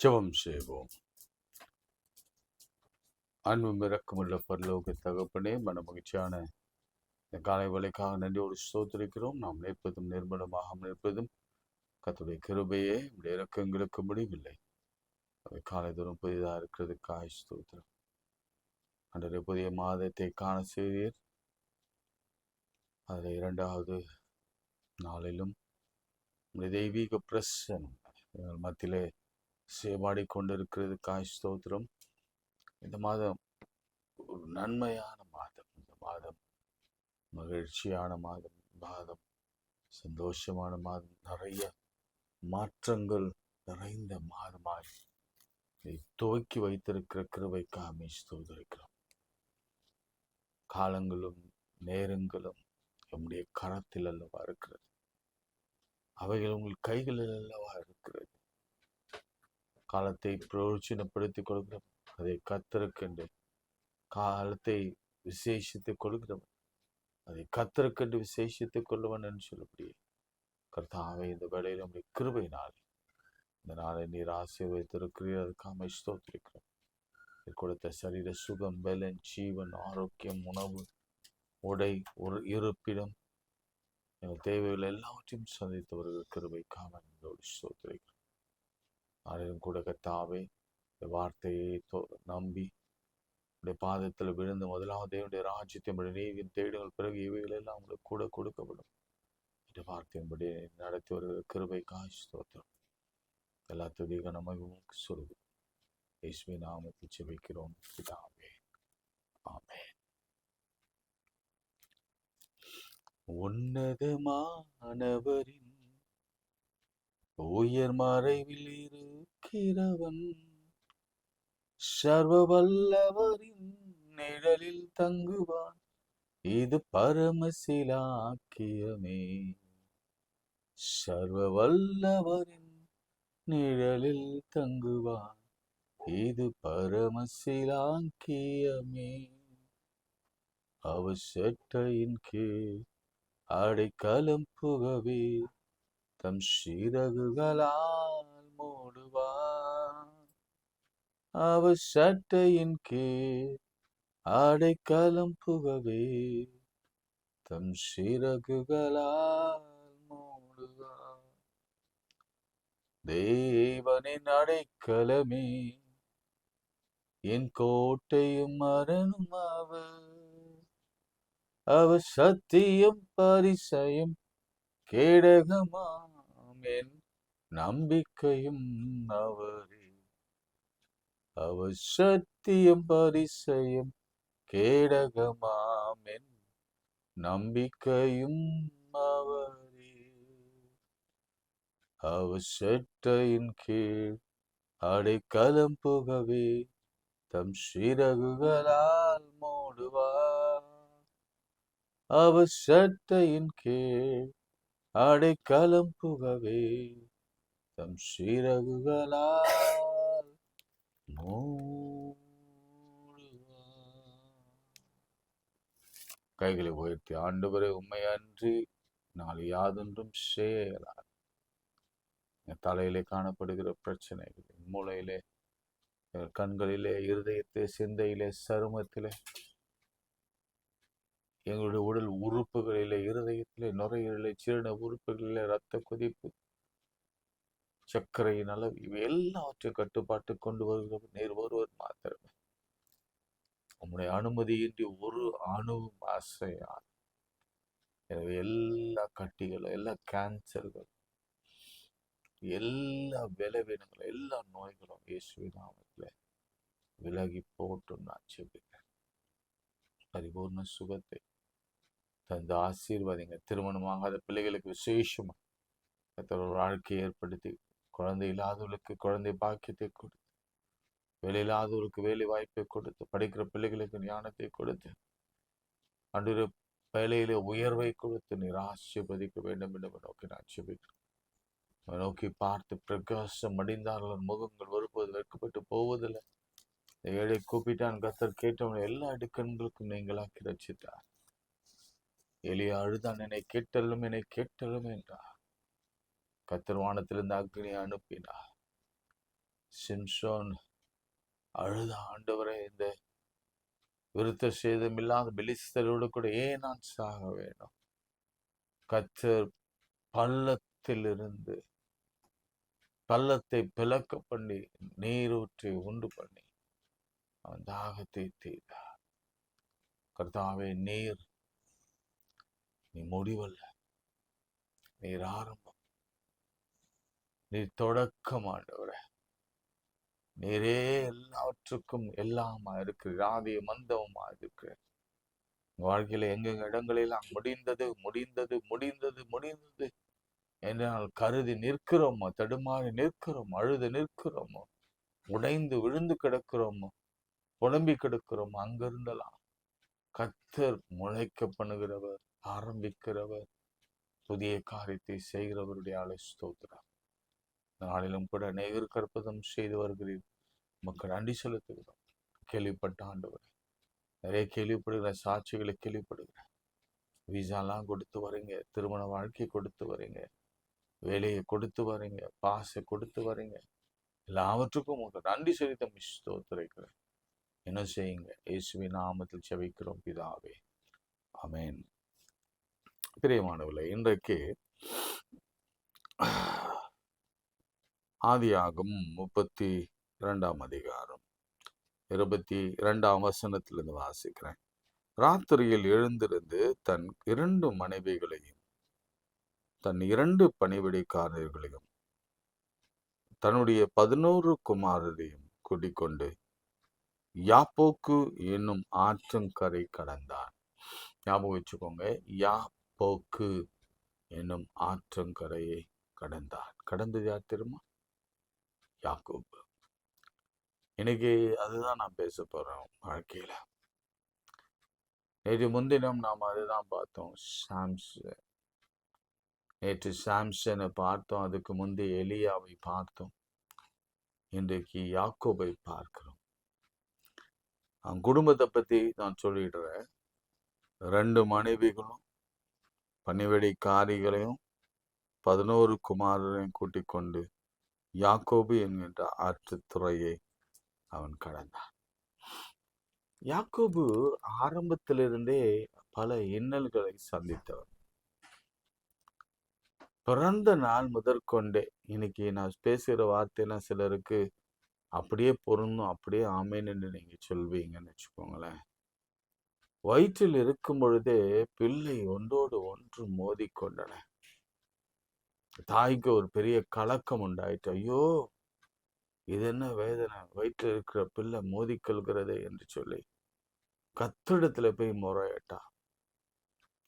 ஜெபம் செய்வோம். அன்பும் இரக்கமுள்ள பரலோக தகப்பனே, மகிழ்ச்சியான இந்த காலை வேளைக்காக நன்றியோடு ஸ்தோத்திரிக்கிறோம். நாம் நிற்பதும் நிர்மலமாக நிற்பதும் கர்த்தருடைய கிருபையே, உடைய இரக்கங்களுக்கு முடிவில்லை. அவை காலை தோறும் புதிதாக இருக்கிறதுக்காக ஸ்தோத்திரம். அன்றைய புதிய மாதத்தை காண செய்தீர். அதில் 2வது நாளிலும் உடைய தெய்வீக பிரசனம் எங்கள் மத்தியிலே சேவாடி கொண்டிருக்கிறதுக்காக ஸ்தோத்திரம். இந்த மாதம் ஒரு நன்மையான மாதம். இந்த மாதம் மகிழ்ச்சியான மாதம், சந்தோஷமான மாதம், நிறைய மாற்றங்கள் நிறைந்த மாதமாய் துவக்கி வைத்திருக்கிற கிருபைக்காக ஸ்தோத்திரிக்கிறோம். காலங்களும் நேரங்களும் நம்முடைய கரத்தில் அல்லவா இருக்கிறது. அவைகள் உங்கள் கைகளில் அல்லவா இருக்கிறது. காலத்தை பிரயோஜனப்படுத்திக் கொடுக்கிறோம். அதை கத்தருக்கென்று காலத்தை விசேஷித்துக் கொடுக்கிறவன், அதை கத்தருக்கென்று விசேஷித்துக் கொள்ளுவன் என்று சொல்லக்கூடிய கர்த்தாவே, இந்த வேளையில் நம்முடைய கிருபையினால் இந்த நாளை நீர் ஆசீர்வதித்திருக்கிறீர். அதுக்காக ஸ்தோத்திரிக்கிறோம். கொடுத்த சரீர சுகம், பலன், ஜீவன், ஆரோக்கியம், உணவு, உடை, ஒரு இருப்பிடம், எங்கள் தேவைகள் எல்லாவற்றையும் சந்தித்தவர்கள் கிருபைக்காக ஸ்தோத்திரிக்கிறோம். ஆனாலும் கூட கர்த்தாவே, இந்த வார்த்தையை நம்பி உடைய பாதத்தில் விழுந்து முதலாவது தேவனுடைய ராஜ்யத்தின் நீதியின் தேடுங்கள், பிறகு இவைகள் எல்லாம் உங்களுக்கு கூட கொடுக்கப்படும். இந்த வார்த்தையின்படி நடத்தி வருகிற கிருபைக்காக ஸ்தோத்திரம். எல்லா துதிக நமக்கு சொல்லுது. இயேசுவின் நாமத்தில் ஜெபிக்கிறோம் பிதாவே, ஆமென். உன்னதமானவரின் உயர் மறைவில் இருக்கிறவன், சர்வ வல்லவரின் நிழலில் தங்குவான். இது பரமசிலாக்கியமே. சர்வ வல்லவரின் நிழலில் தங்குவான். இது பரமசிலாக்கியமே. அவர் செட்டையின் கீழ் அடைக்கலம் புகவே தம் சிறகுகளால் மூடுவார். அவர் சட்டையின் கீழ் அடைக்கலம் புகவே தம் சிறகுகளால் மூடுவார். தேவனின் அடைக்கலமே, என் கோட்டையும் அரணும் அவர் சத்தியம் பரிசயம் கேடகமாம் என் நம்பிக்கையும் அவரே. அவர் சத்தியம் பரிசயம் கேடகமாம் என் நம்பிக்கையும் அவரே. அவர் சட்டையின் கீழ் அடைக்கலம் புகவே தம் சிறகுகளால் மூடுவார். அவர் சட்டையின் கீழ் அடைக்கலம் புகவே தம் சிறகுகளால் மூடுவார். கைகளை உயர்த்தி, ஆண்டவரே, உம்மை அன்றி நாளை யாதொன்றும் செய்யலாம். தலையிலே காணப்படுகிற பிரச்சனைகள், மூளையிலே, கண்களிலே, இருதயத்திலே, சிந்தையிலே, சருமத்திலே, எங்களுடைய உடல் உறுப்புகளிலே, இருதயத்திலே, நுரையீரலிலே, சீரண உறுப்புகளிலே, இரத்த கொதிப்பு, சர்க்கரையின் அளவு, இவை எல்லாவற்றையும் கட்டுப்பாட்டு கொண்டு வருகிற நீர் ஒருவர் மாத்திரமே. உம்முடைய அனுமதியின்றி ஒரு அணுவும் அசையாது. எனவே எல்லா கட்டிகளும், எல்லா கேன்சர்கள், எல்லா பலவீனங்களும், எல்லா நோய்களும் இயேசுவின் நாமத்திலே விலகி போட்டும் நான் ஜெபிக்கிறேன். பரிபூர்ண சுகத்தை தந்து ஆசீர்வாதிங்க. திருமணமாகாத பிள்ளைகளுக்கு விசேஷமா ஒரு வாழ்க்கையை ஏற்படுத்தி, குழந்தை இல்லாதவர்களுக்கு குழந்தை பாக்கியத்தை கொடுத்து, வேலை இல்லாதவர்களுக்கு வேலை வாய்ப்பை கொடுத்து, படிக்கிற பிள்ளைகளுக்கு ஞானத்தை கொடுத்து, அன்று வேலையிலே உயர்வை கொடுத்து நீர் ஆசீர்வதிக்க வேண்டும் என்று நோக்கி நான் ஜெபிக்கிறேன். நோக்கி பார்த்து பிரகாசம் அடைந்தார்கள், முகங்கள் ஒருபோது வெட்கப்பட்டு போவதில்லை. ஏழை கூப்பிட்டான், கர்த்தர் கேட்டவன், எல்லா இடுக்கண்களுக்கும் நீங்களாக்கி ரட்சித்தார். எலியா அழுதான், என்னை கேட்டலும் என்னை கேட்டலும் என்றார். கர்த்தர் வானத்திலிருந்து அக்னியை அனுப்பினார். சிம்சோன் அழுத, ஆண்டவரே, இந்த விருத்த சேதம் இல்லாத பெலிஸ்தரோடு கூட ஏன் நான் சாக வேணும்? கர்த்தர் பள்ளத்திலிருந்து பள்ளத்தை பிளக்க பண்ணி நீரூற்றி உண்டு பண்ணி அவன் தாகத்தை தீர்த்தார். கர்த்தாவே, நீர் நீ முடிவல்ல, நீர் ஆரம்பம், நீர் தொடக்கம். ஆண்டவரே, நீரே எல்லாவற்றுக்கும் எல்லாமா இருக்கிற ஆதிய மந்தவமா இருக்கிற வாழ்க்கையில எங்கெங்க இடங்களெல்லாம் முடிந்தது முடிந்தது முடிந்தது முடிந்தது என்றால் கருதி நிற்கிறோமோ, தடுமாறி நிற்கிறோமோ, அழுது நிற்கிறோமோ, உடைந்து விழுந்து கிடக்கிறோமோ, புலம்பி கிடக்கிறோமோ, அங்கிருந்தலாம் கர்த்தர் முளைக்க பண்ணுகிறவர், ஆரம்பிக்கிறவர், புதிய காரியத்தை செய்கிறவருடைய ஆளை ஸ்தோத்திரம். நாளிலும் கூட அநேகர் கற்பதம் செய்து வருகிறீர், மக்கள் நன்றி செலுத்துகிறோம். கேள்விப்பட்ட ஆண்டவர், நிறைய கேள்விப்படுகிற சாட்சிகளை கேள்விப்படுகிறேன். விசாலாம் கொடுத்து வரீங்க, திருமண வாழ்க்கை கொடுத்து வரீங்க, வேலையை கொடுத்து வரீங்க, பாசை கொடுத்து வரீங்க. எல்லாவற்றுக்கும் உங்களுக்கு நன்றி செலுத்த ஸ்தோத்திரிக்கிறேன். என்ன செய்யுங்க, இயேசுவின் நாமத்தில் செபிக்கிறோம் பிதாவே, ஆமென். பிரியமானவர்களே, இன்றைக்கு ஆதியாகமம் 32 அதிகாரம் 22 வசனத்திலிருந்து வாசிக்கிறேன். ராத்திரியில் எழுந்திருந்து தன் 2 மனைவிகளையும் தன் 2 பணிவிடைக்காரர்களையும் தன்னுடைய 11 குமாரரையும் கூட்டிக் கொண்டு யாப்போக்கு என்னும் ஆற்றங்கரை கடந்தான். ஞாபகம் வச்சுக்கோங்க, யாப்போக்கு என்னும் ஆற்றங்கரையை கடந்தான். கடந்தது யார் தெரியுமா? யாக்கோபு. இன்னைக்கு அதுதான் நான் பேச போறேன். வாழ்க்கையில நேற்று முன்தினம் நாம் அதுதான் பார்த்தோம். நேற்று சாம்சனை பார்த்தோம், அதுக்கு முந்தைய எலியாவை பார்த்தோம், இன்றைக்கு யாக்கோபை பார்க்கிறோம். அவன் குடும்பத்தை பத்தி நான் சொல்லிடுறேன். 2 மனைவிகளும் பணிவிடைக்காரிகளையும் 11 குமாரரையும் கூட்டிக் கொண்டு யாக்கோபு என்கின்ற ஆற்றுத்துறையை அவன் கடந்தான். யாக்கோபு ஆரம்பத்திலிருந்தே பல இன்னல்களை சந்தித்தவன். பிறந்த நாள் முதற்கொண்டே, இன்னைக்கு நான் பேசுகிற வார்த்தையெல்லாம் சிலருக்கு அப்படியே பொருந்தும், அப்படியே ஆமேன்னு நீங்க சொல்வீங்கன்னு வச்சுக்கோங்களேன். வயிற்றில் இருக்கும் பொழுதே பிள்ளை ஒன்றோடு ஒன்று மோதி கொண்டன. தாய்க்கு ஒரு பெரிய கலக்கம் உண்டாயிட்டு, ஐயோ இது என்ன வேதனை, வயிற்றில் இருக்கிற பிள்ளை மோதி கொள்கிறதே என்று சொல்லி கர்த்தரிடத்துல போய் முறையிட்டா.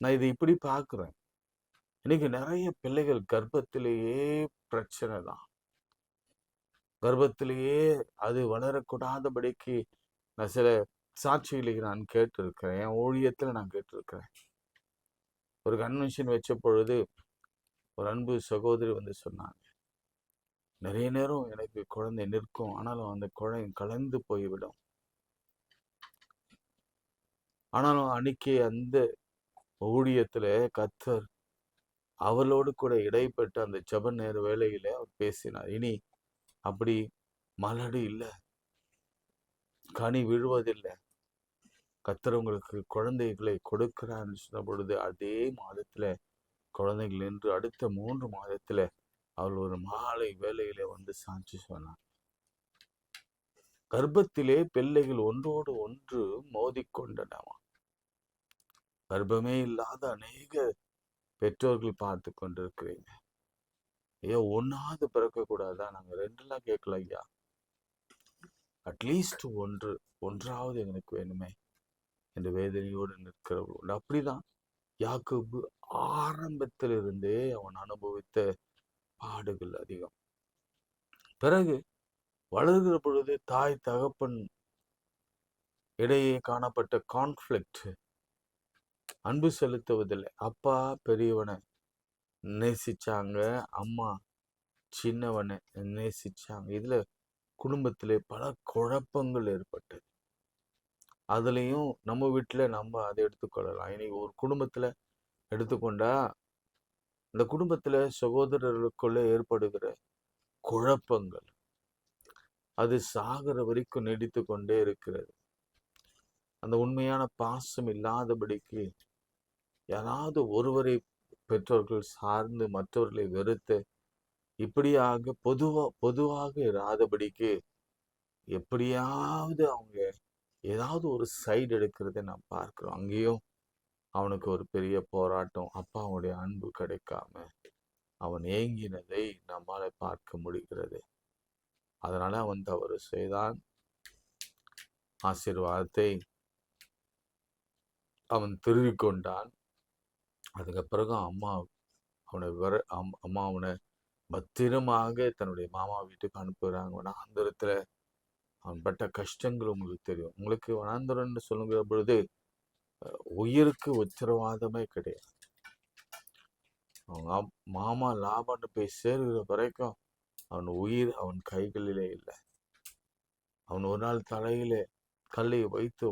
நான் இதை இப்படி பார்க்கிறேன். இன்னைக்கு நிறைய பிள்ளைகள் கர்ப்பத்திலேயே பிரச்சனை தான். கர்ப்பத்திலேயே அது வளரக்கூடாதபடிக்கு நான் சில சாட்சிகளை நான் கேட்டிருக்கிறேன். என் ஊழியத்துல நான் கேட்டிருக்கிறேன். ஒரு கன்வென்ஷன் வச்ச பொழுது ஒரு அன்பு சகோதரி வந்து சொன்னாங்க, நிறைய நேரம் எனக்கு குழந்தை நிற்கும், ஆனாலும் அந்த குழந்தை கலந்து போய்விடும். ஆனாலும் அன்னைக்கு அந்த ஊழியத்துல கர்த்தர் அவளோடு கூட இடைப்பட்டு அந்த ஜெப நேர வேளையில அவர் பேசினார். இனி அப்படி மலடு இல்லை, கனி விழுவதில்லை, கர்த்தர் உங்களுக்கு குழந்தைகளை கொடுக்கிறான்னு சொன்ன பொழுது அதே மாதத்துல குழந்தைகள் நின்று அடுத்த 3 மாதத்துல அவள் ஒரு மாலை வேளையில வந்து சாட்சி சொன்னார். கர்ப்பத்திலே பிள்ளைகள் ஒன்றோடு ஒன்று மோதிக்கொண்டனவா. கர்ப்பமே இல்லாத அநேக பெற்றோர்கள் பார்த்து கொண்டிருக்கிறீங்க. ஐயா, 1ஆவது பிறக்க கூடாதா? நாங்க 2 கேட்கல ஐயா, அட்லீஸ்ட் 1ஆவது எங்களுக்கு வேணுமே என்று வேதனையோடு நிற்கிறவர்கள். அப்படிதான் யாக்கோபு ஆரம்பத்திலிருந்தே அவன் அனுபவித்த பாடுகள் அதிகம். பிறகு வளர்கிற பொழுது தாய் தகப்பன் இடையே காணப்பட்ட கான்ஃபிளிக்ட், அன்பு செலுத்துவதில்லை. அப்பா பெரியவனை நேசிச்சாங்க, அம்மா சின்னவனை நேசிச்சாங்க. இதுல குடும்பத்திலே பல குழப்பங்கள் ஏற்பட்டது. அதுலயும் நம்ம வீட்டுல நம்ம அதை எடுத்துக்கொள்ளலாம். இன்னைக்கு ஒரு குடும்பத்துல எடுத்துக்கொண்டா இந்த குடும்பத்துல சகோதரர்களுக்குள்ள ஏற்படுகிற குழப்பங்கள், அது சாகிற வரைக்கும் நீடித்து கொண்டே இருக்கிறது. அந்த உண்மையான பாசம் இல்லாதபடிக்கு யாராவது ஒருவரை பெற்றோர்கள் சார்ந்து மற்றவர்களை வெறுத்து இப்படியாக பொதுவாக இராதபடிக்கு எப்படியாவது அவங்க ஏதாவது ஒரு சைடு எடுக்கிறதை நாம் பார்க்கிறோம். அங்கேயும் அவனுக்கு ஒரு பெரிய போராட்டம். அப்பாவுடைய அன்பு கிடைக்காம அவன் ஏங்கினதை நம்மால பார்க்க முடிகிறது. அதனால அவன் தவறு செய்தான். ஆசீர்வாதத்தை அவன் திருடி கொண்டான். அதுக்கு பிறகு அம்மா அவனை பத்திரமாக தன்னுடைய மாமா வீட்டுக்கு அனுப்புகிறாங்க. வனாந்தரத்துல அவன் பட்ட கஷ்டங்கள் உங்களுக்கு தெரியும். உங்களுக்கு வனாந்தரம்னு சொல்லுங்கிற பொழுது உயிருக்கு உத்தரவாதமே கிடையாது. அவங்க மாமா லாபான்னு போய் சேருகிற வரைக்கும் அவன் உயிர் அவன் கைகளிலே இல்லை. அவன் ஒரு நாள் தலையில கல்லை வைத்து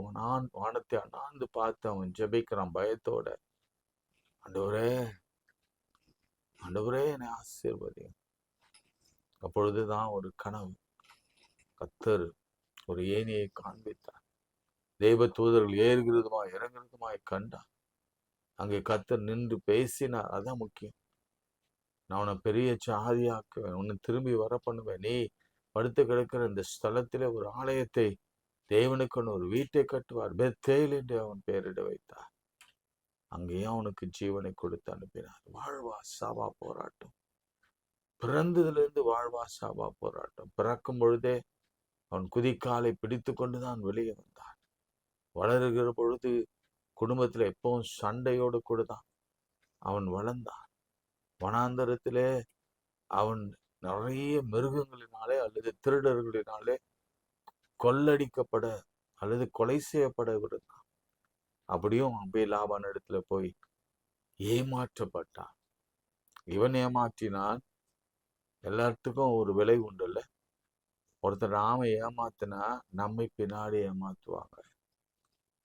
வானத்தை அண்ணாந்து பார்த்து அவன் ஜெபிக்கிறான் பயத்தோட. ஆண்டவரே, ஆண்டவரே என்னை ஆசீர்வதியும். அப்பொழுதுதான் ஒரு கனவு, கர்த்தர் ஒரு ஏணியை காண்பித்தார். தெய்வ தூதர்கள் ஏறுகிறதுமாய் இறங்குறதுமாய் கண்டார். அங்கே கர்த்தர் நின்று பேசினார். அதான் முக்கியம். நான் உன்னை பெரிய சாதியாக்குவேன், உன்னை திரும்பி வர பண்ணுவேன். நீ படுத்து கிடக்கிற இந்த ஸ்தலத்திலே ஒரு ஆலயத்தை தேவனுக்கு ஒரு வீட்டை கட்டுவார். பெத்தேல் என்று அவன் பெயரிட வைத்தார். அங்கேயும் அவனுக்கு ஜீவனை கொடுத்து அனுப்பினார். வாழ்வா சாவா போராட்டம். பிறந்ததிலிருந்து வாழ்வா சாவா போராட்டம். பிறக்கும் பொழுதே அவன் குதிக்காலை பிடித்து கொண்டுதான் வெளியே வந்தான். வளருகிற பொழுது குடும்பத்துல எப்பவும் சண்டையோடு கூட தான் அவன் வளர்ந்தான். வனாந்தரத்திலே அவன் நிறைய மிருகங்களினாலே அல்லது திருடர்களினாலே கொள்ளடிக்கப்பட அல்லது கொலை செய்யப்பட விருந்தான். அப்படியும் அவன் போய் லாபான் இடத்துல போய் ஏமாற்றப்பட்டான். இவன் ஏமாற்றினான். எல்லாத்துக்கும் ஒரு விலை உண்டுல்ல. ஒருத்தர் நாம ஏமாத்தினா நம்மை பின்னாடி ஏமாத்துவாங்க.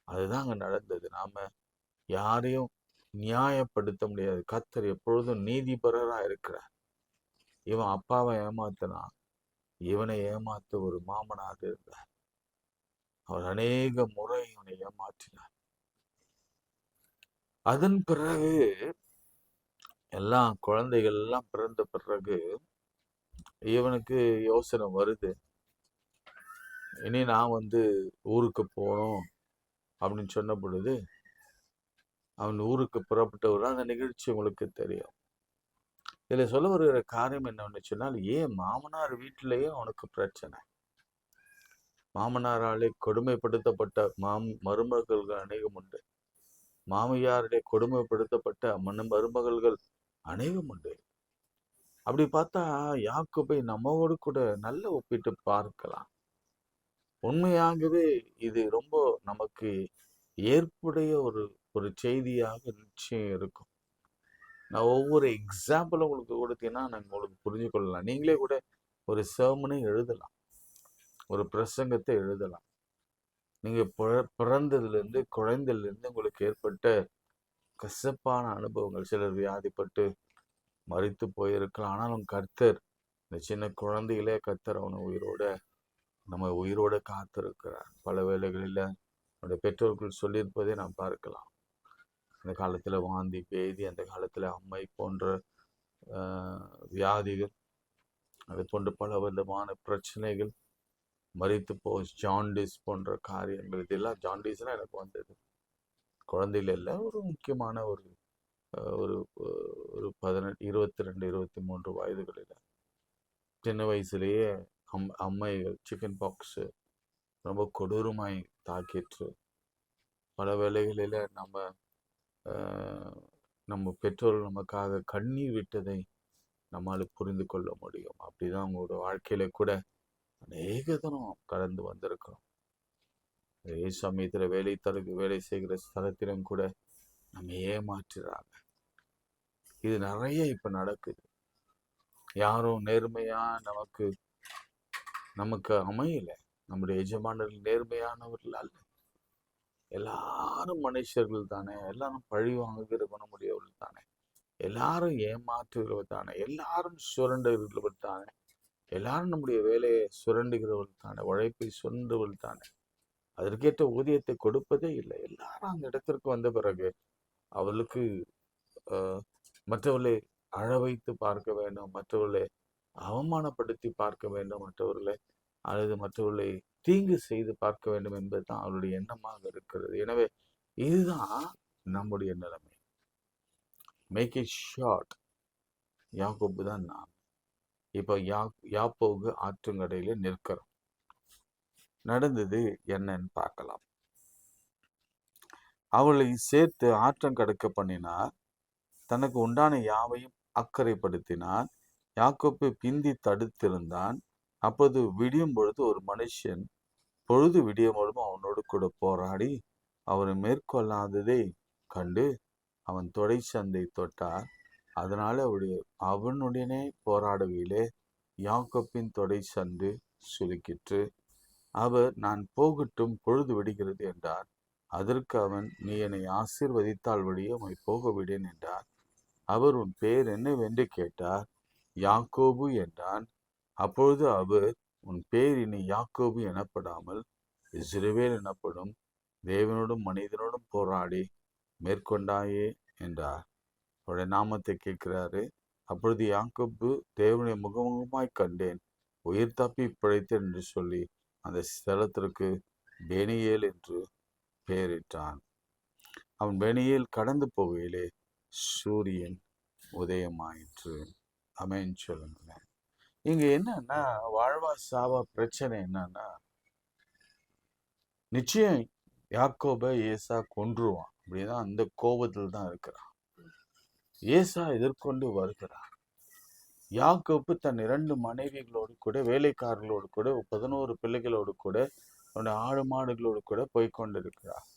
அதுதான் அங்க நடந்தது. நாம யாரையும் நியாயப்படுத்த முடியாது. கர்த்தர் எப்பொழுதும் நீதிபரரா இருக்கிறார். இவன் அப்பாவை ஏமாத்தினான். இவனை ஏமாத்த ஒரு மாமனாக இருந்தார். அவர் அநேக முறை இவனை ஏமாற்றினார். அதன் பிறகு எல்லாம் குழந்தைகள் எல்லாம் பிறந்த பிறகு இவனுக்கு யோசனை வருது, இனி நான் ஊருக்கு போகணும் அப்படின்னு சொன்ன பொழுது அவன் ஊருக்கு புறப்பட்டவர். அந்த நிகழ்ச்சி உங்களுக்கு தெரியும். இதுல சொல்ல வருகிற காரியம் என்னன்னு சொன்னால், ஏன் மாமனார் வீட்டிலேயே அவனுக்கு பிரச்சனை. மாமனாராலே கொடுமைப்படுத்தப்பட்ட மருமகள்கள் அநேகம் உண்டு. மாமியாருடைய கொடுமைப்படுத்தப்பட்ட மருமகள்கள் அநேகம் உண்டு. அப்படி பார்த்தா யாக்கோபை நம்மோடு கூட நல்ல ஒப்பிட்டு பார்க்கலாம். உண்மையாகவே இது ரொம்ப நமக்கு ஏற்புடைய ஒரு செய்தியாக நிச்சயம் இருக்கும். நான் ஒவ்வொரு எக்ஸாம்பிளும் உங்களுக்கு கொடுத்தீங்கன்னா நாங்கள் உங்களுக்கு புரிஞ்சு கொள்ளலாம். நீங்களே கூட ஒரு சர்மனை எழுதலாம், ஒரு பிரசங்கத்தை எழுதலாம். நீங்க பிறந்ததுலேருந்து குழந்தையிலிருந்து உங்களுக்கு ஏற்பட்ட கசப்பான அனுபவங்கள், சிலர் வியாதிப்பட்டு மறித்து போயிருக்கலாம். ஆனாலும் கர்த்தர் இந்த சின்ன குழந்தைகளே கர்த்தர் அவனை உயிரோட காத்திருக்கிறார். பல வேளைகளில் அவனுடைய பெற்றோர்கள் சொல்லியிருப்பதை நாம் பார்க்கலாம். அந்த காலத்துல வாந்தி பேதி, அந்த காலத்துல அம்மை போன்ற வியாதிகள், அது போன்ற பல விதமான பிரச்சனைகள், மறித்து ஜாண்டிஸ் போன்ற காரியங்கள், இதெல்லாம் ஜாண்டிஸ்லாம் எனக்கு வந்தது குழந்தையில இல்லை, ஒரு முக்கியமான ஒரு 18, 22, 23 வயதுகளில் சின்ன வயசுலேயே அம்மைகள் சிக்கன் பாக்ஸ் ரொம்ப கொடூரமாய் தாக்கிற்று. பல வேளைகளில் நம்ம பெற்றோர்கள் நமக்காக கண்ணீர் விட்டதை நம்மால் புரிந்து கொள்ள முடியும். அப்படிதான் அவங்களோட வாழ்க்கையில கூட அநேக தினம் கடந்து வந்திருக்கிறோம். அதே சமயத்துல வேலை செய்கிற ஸ்தலத்திலும் கூட நம்ம ஏமாற்றுறாங்க. இது நிறைய இப்ப நடக்குது. யாரும் நேர்மையா நமக்கு அமையல. நம்முடைய எஜமானர்கள் நேர்மையானவர்கள் அல்ல. எல்லாரும் மனுஷர்கள் தானே, எல்லாரும் பழி வாங்குகிற குணமுடையவர்கள் தானே, எல்லாரும் ஏமாற்றுகிறவர் தானே, எல்லாரும் சுரண்டுகிறவர் தானே, எல்லாரும் நம்முடைய வேலையை சுரண்டுகிறவள் தானே, உழைப்பை சுரண்டுவள் தானே, அதற்கேற்ற ஊதியத்தை கொடுப்பதே இல்லை. எல்லாரும் அந்த இடத்திற்கு வந்த பிறகு அவளுக்கு மற்றவர்களை அழ வைத்து பார்க்க வேண்டும், மற்றவர்களை அவமானப்படுத்தி பார்க்க வேண்டும், மற்றவர்களை அல்லது மற்றவர்களை தீங்கு செய்து பார்க்க வேண்டும் என்பதுதான் அவருடைய எண்ணமாக இருக்கிறது. எனவே இதுதான் நம்முடைய நிலைமை. மேக் இட் ஷார்ட், யாக்கோபு தான் நான். இப்போ யாப்போகு ஆற்றங்கரையில நிற்கிறோம். நடந்தது என்னன்னு பார்க்கலாம். அவளை சேர்த்து ஆற்றங்கடக்க பண்ணினார், தனக்கு உண்டான யாவையும் அக்கறைப்படுத்தினார். யாக்கோப்பு பிந்தி தடுத்திருந்தான். அப்போது விடியும் பொழுது ஒரு மனுஷன் பொழுது விடியும் பொழுதும் அவனோடு கூட போராடி அவனை மேற்கொள்ளாததை கண்டு அவன் தொடை சந்தை தொட்டார். அதனால அவனுடனே போராடுகையிலே யாக்கோப்பின் தொடை சந்து சுருக்கிற்று. அவர், நான் போகட்டும், பொழுது விடுகிறது என்றார். அதற்கு அவன், நீ என்னை ஆசீர்வதித்தால் வழியே உம்மை போக விடேன் என்றார். அவர், உன் பெயர் என்னவென்று கேட்டார். யாக்கோபு என்றான். அப்பொழுது அவர், உன் பெயர் இனி யாக்கோபு எனப்படாமல் இஸ்ரவேல் எனப்படும், தேவனோடும் மனிதனோடும் போராடி மேற்கொண்டாயே என்றார். அவருடைய நாமத்தை கேட்கிறாரு. அப்பொழுது யாக்கோபு, தேவனுடைய முகமுகமாய் கண்டேன், உயிர் தப்பி பிழைத்தேன் என்று சொல்லி அந்த ஸ்தலத்திற்கு பெனியேல் என்று பெயரிட்டான். அவன் பெனியேல் கடந்து போகையிலே சூரியன் உதயமாயிற்று. அமேன் சொல்லுங்க. இங்க என்னன்னா, வாழ்வா சாவா பிரச்சனை என்னன்னா, நிச்சயம் யாக்கோபை ஏசா கொன்றுவான் அப்படிதான் அந்த கோபத்தில் தான் இருக்கிறான். ஏசா எதிர்கொண்டு வருகிறார். யாக்கோபு தன் 2 மனைவிகளோடு கூட, வேலைக்காரர்களோடு கூட, 11 பிள்ளைகளோடு கூட, அவனுடைய ஆடு மாடுகளோடு கூட போய்கொண்டிருக்கிறார்.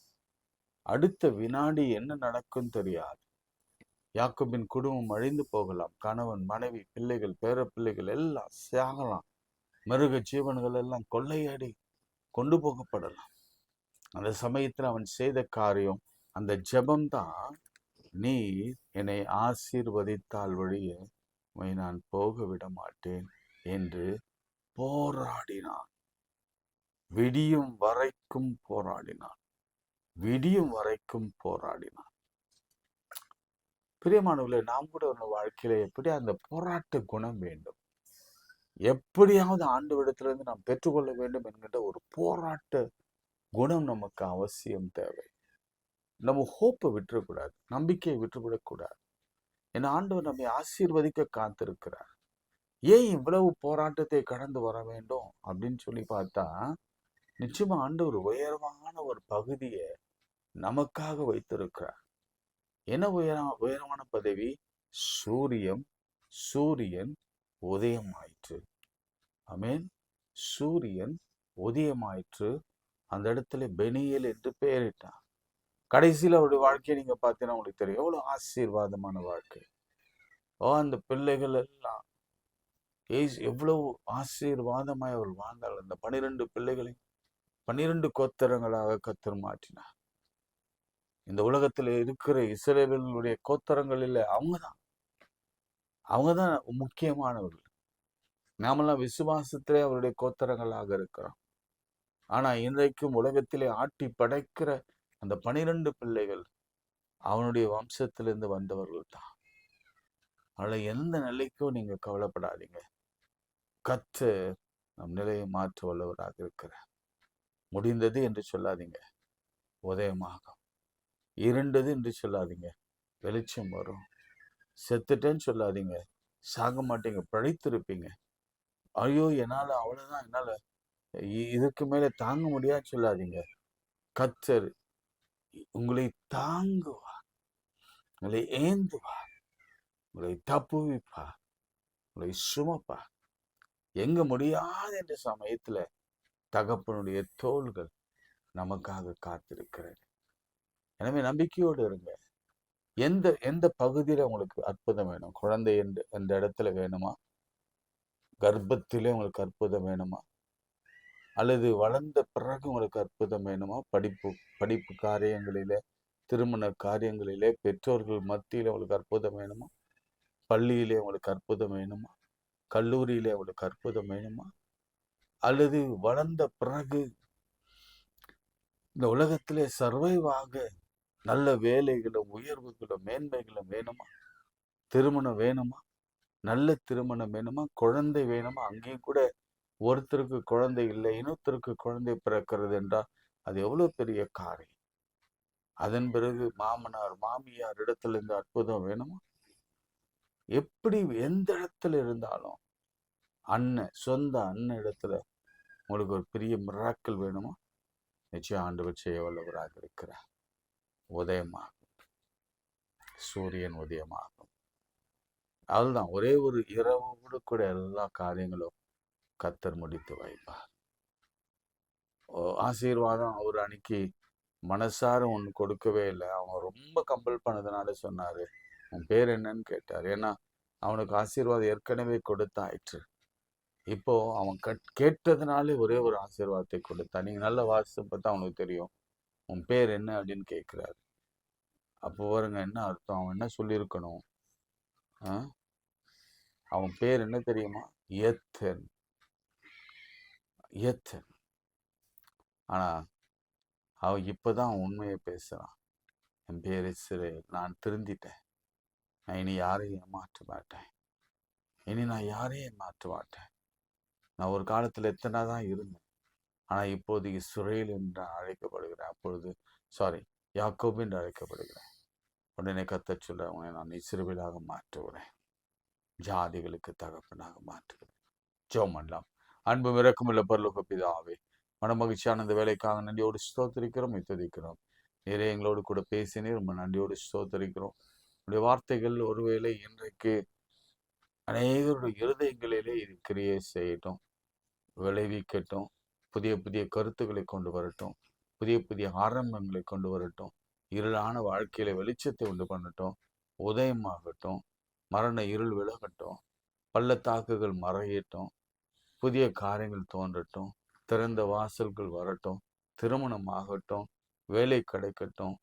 அடுத்த வினாடி என்ன நடக்கும் தெரியாது. யாக்கோபின் குடும்பம் அழிந்து போகலாம். கணவன், மனைவி, பிள்ளைகள், பேர பிள்ளைகள் எல்லாம் சாகலாம். மிருக ஜீவன்கள் எல்லாம் கொள்ளையடி கொண்டு போகப்படலாம். அந்த சமயத்தில் அவன் செய்த காரியம், அந்த ஜெபம்தான், நீ என்னை ஆசீர்வதித்தால் வழியே நான் போக விட மாட்டேன் என்று போராடினான். விடியும் வரைக்கும் போராடினான். விடியும் வரைக்கும் போராடினான். பிரியமானவர்களே, நாம் கூட ஒரு வாழ்க்கையில எப்படி அந்த போராட்ட குணம் வேண்டும், எப்படியாவது ஆண்டவரிடத்திலிருந்து நாம் பெற்றுக்கொள்ள வேண்டும் என்கின்ற ஒரு போராட்ட குணம் நமக்கு அவசியம் தேவை. நம்ம ஹோப்பை விட்டுறக்கூடாது, நம்பிக்கையை விட்டுவிடக்கூடாது. என் ஆண்டவர் நம்மை ஆசீர்வதிக்க காத்திருக்கிறார். ஏன் இவ்வளவு போராட்டத்தை கடந்து வர வேண்டும் அப்படின்னு சொல்லி பார்த்தா, நிச்சயமா ஆண்டவர் உயர்வான ஒரு பகுதியை நமக்காக வைத்திருக்கிறார். என்ன உயரமான பதவி? சூரியன் உதயமாயிற்று. ஆமென். சூரியன் உதயமாயிற்று. அந்த இடத்துல பெனியேல் என்று பெயரிட்டான். கடைசியில் அவருடைய வாழ்க்கையை நீங்க பார்த்தீங்கன்னா உங்களுக்கு தெரியும், எவ்வளவு ஆசீர்வாதமான வாழ்க்கை. அந்த பிள்ளைகள் எல்லாம் எவ்வளவு ஆசீர்வாதமாய் அவள் வாழ்ந்தாள். அந்த 12 பிள்ளைகளையும் 12 கோத்திரங்களாக கர்த்தர் மாற்றினார். இந்த உலகத்தில் இருக்கிற இஸ்ரவேலுடைய கோத்திரங்களில் அவங்கதான் முக்கியமானவர்கள். நாமெல்லாம் விசுவாசத்திலே அவருடைய கோத்திரங்களாக இருக்கிறோம். ஆனா இன்றைக்கும் உலகத்திலே ஆட்டி படைக்கிற அந்த 12 பிள்ளைகள் அவனுடைய வம்சத்திலிருந்து வந்தவர்கள் தான். அதனால எந்த நிலைக்கும் நீங்க கவலைப்படாதீங்க. கர்த்தர் நம் நிலையை மாற்ற வல்லவராக இருக்கிறார். முடிந்தது என்று சொல்லாதீங்க, உதயமாகும். இருண்டது என்று சொல்லாதீங்க, வெளிச்சம் வரும். செத்துட்டேன்னு சொல்லாதீங்க, சாக மாட்டீங்க, பிழைத்திருப்பீங்க. ஐயோ என்னால அவ்வளவுதான், என்னால இதுக்கு மேல தாங்க முடியாது சொல்லாதீங்க. கர்த்தர் உங்களை தாங்குவார், உங்களை ஏந்துவார், உங்களை தப்புவிப்பார், உங்களை சுமப்பார். எங்க முடியாது என்ற சமயத்துல தகப்பனுடைய தோள்கள் நமக்காக காத்திருக்கிறது. எனவே நம்பிக்கையோடு இருங்க. எந்த பகுதியில உங்களுக்கு அற்புதம் வேணும்? குழந்தை எந்த இடத்துல வேணுமா? கர்ப்பத்திலே உங்களுக்கு அற்புதம் வேணுமா? அல்லது வளர்ந்த பிறகு உங்களுக்கு அற்புதம் வேணுமா? படிப்பு காரியங்களிலே, திருமண காரியங்களிலே, பெற்றோர்கள் மத்தியில உங்களுக்கு அற்புதம் வேணுமா? பள்ளியிலே உங்களுக்கு அற்புதம் வேணுமா? கல்லூரியில அவளுக்கு அற்புதம் வேணுமா, அல்லது வளர்ந்த பிறகு இந்த உலகத்திலே சர்வைவ் ஆக நல்ல வேலைகளும் உயர்வுகளும் மேன்மைகளும் வேணுமா, திருமணம் வேணுமா, நல்ல திருமணம் வேணுமா, குழந்தை வேணுமா? அங்கேயும் கூட ஒருத்தருக்கு குழந்தை இல்லை, இன்னொருத்தருக்கு குழந்தை பிறக்கிறது என்றால் அது எவ்வளவு பெரிய காரியம். அதன் பிறகு மாமனார் மாமியார் இடத்துல இருந்து அற்புதம் வேணுமா? எப்படி எந்த இடத்துல இருந்தாலும் சொந்த அண்ணன் இடத்துல உங்களுக்கு ஒரு பெரிய மிராக்கள் வேணுமா? நிச்சயம் ஆண்டவர் செய்ய வல்லவராக இருக்கிறார். உதயமாகும், சூரியன் உதயமாகும். அதுதான் ஒரே ஒரு இரவோடு கூட எல்லா காரியங்களும் கத்தர் முடித்து வைப்பார். ஆசீர்வாதம் அவர் அன்னைக்கு மனசார ஒன்று கொடுக்கவே இல்லை. அவன் ரொம்ப கம்பல் பண்ணதுனால சொன்னாரு, உன் பேர் என்னன்னு கேட்டார். ஏன்னா அவனுக்கு ஆசீர்வாதம் ஏற்கனவே கொடுத்தாயிற்று. இப்போ அவன் கேட்டதுனாலே ஒரே ஒரு ஆசீர்வாதத்தை கொடுத்தான். நீங்க நல்ல வாசித்து பார்த்தா அவனுக்கு தெரியும். உன் பேர் என்ன அப்படின்னு கேட்கிறாரு. அப்போ பாருங்க என்ன அர்த்தம், அவன் என்ன சொல்லியிருக்கணும்? அவன் பேர் என்ன தெரியுமா? எத்தன். எத்தன். ஆனா அவன் இப்பதான் உண்மையை பேசுறான். என் பேர் இஸ்ரவேல், நான் திருந்திட்டேன், நான் இனி யாரையும் ஏமாற்ற மாட்டேன், இனி நான் யாரையும் ஏமாற்ற மாட்டேன். நான் ஒரு காலத்துல எத்தனை தான் இருந்தேன், ஆனா இப்போது இஸ்ரவேல் என்று அழைக்கப்படுகிறேன். அப்பொழுது யாக்கோபு என்று அழைக்கப்படுகிறேன். உடனே கர்த்தர் சொல்ல, உன்னை நான் இஸ்ரவேலாக மாற்றுகிறேன், ஜாதிகளுக்கு தகப்பனாக மாற்றுகிறேன். ஜெபம் பண்ணலாம். அன்பு இரக்கமுள்ள பரலோக பிதாவே, மனமகிழ்ச்சியான இந்த வேலைக்காக நன்றியோடு ஸ்தோத்திரிக்கிறோம், துதிக்கிறோம். நிறைய எங்களோடு கூட பேசினீர், ரொம்ப நன்றியோடு ஸ்தோத்திரிக்கிறோம். உடைய வார்த்தைகள் ஒருவேளை இன்றைக்கு அநேகருடைய இருதயங்களிலே இது கிரியை செய்யட்டும், விளைவிக்கட்டும், புதிய புதிய கருத்துக்களை கொண்டு வரட்டும், புதிய புதிய ஆரம்பங்களை கொண்டு வரட்டும், இருளான வாழ்க்கையில வெளிச்சத்தை உண்டு பண்ணட்டும், உதயமாகட்டும், மரண இருள் விலகட்டும், பள்ளத்தாக்குகள் மறையட்டும், புதிய காரியங்கள் தோன்றட்டும், திறந்த வாசல்கள் வரட்டும், திருமணம் ஆகட்டும், வேலை கிடைக்கட்டும்,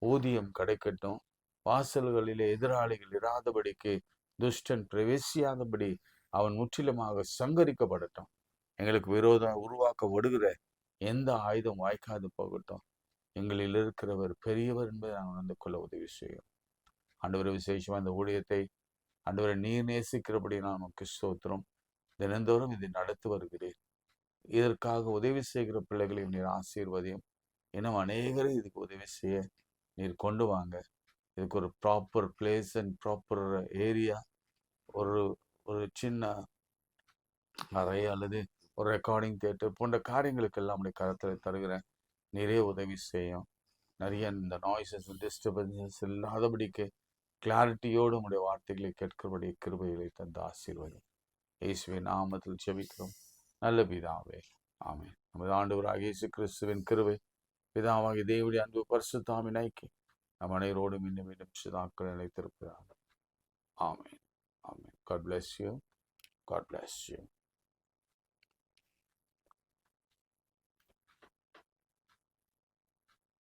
ஊதியம் கிடைக்கட்டும், வாசல்களிலே எதிராளிகள் இராதபடிக்கு துஷ்டன் பிரவேசியாதபடி அவன் முற்றிலுமாக சங்கரிக்கப்படட்டும். எங்களுக்கு விரோதம் உருவாக்கப்படுகிற எந்த ஆயுதம் வாய்க்காது போகட்டும். எங்களில் இருக்கிறவர் பெரியவர் என்பதை நாங்கள் உணர்ந்து கொள்ள உதவி செய்யும். ஆண்டவரை விசேஷமா இந்த ஊழியத்தை ஆண்டவரை நீர் நேசிக்கிறபடி நான் உனக்கு ஸ்தோத்திரம். தினந்தோறும் இதை நடத்தி வருகிறேன். இதற்காக உதவி செய்கிற பிள்ளைகளையும் நீர் ஆசீர்வதியும். இன்னும் அநேகரை இதுக்கு உதவி செய்ய நீர் கொண்டு வாங்க. இதுக்கு ஒரு proper place and proper area, ஒரு ஒரு சின்ன அறை அல்லது ஒரு ரெக்கார்டிங் தியேட்டர் போன்ற காரியங்களுக்கெல்லாம் நம்முடைய கருத்தில் தருகிறேன். நிறைய உதவி செய்யும். நிறைய இந்த நாய்ஸஸ் டிஸ்டர்பன்சஸ் இல்லாதபடிக்கு கிளாரிட்டியோடு நம்முடைய வார்த்தைகளை கேட்கிறபடி கிருபைகளை தந்து ஆசீர்வதி. இயேசுவின் நாமத்தில் ஜெபிக்கிறோம் நல்ல பிதாவே, ஆமென். நமது ஆண்டவராகிய இயேசு கிறிஸ்துவின் கிருபை, பிதாவாகிய தேவனுடைய அன்பு, பரிசுத்தாவின் ஐக்கியம் நம் அனைவரோடும் இன்னும் இன்னும் சிதாக்கள் நிலைத்திருக்கிறார்கள். ஆமென். ஆமென். God bless you. God bless you.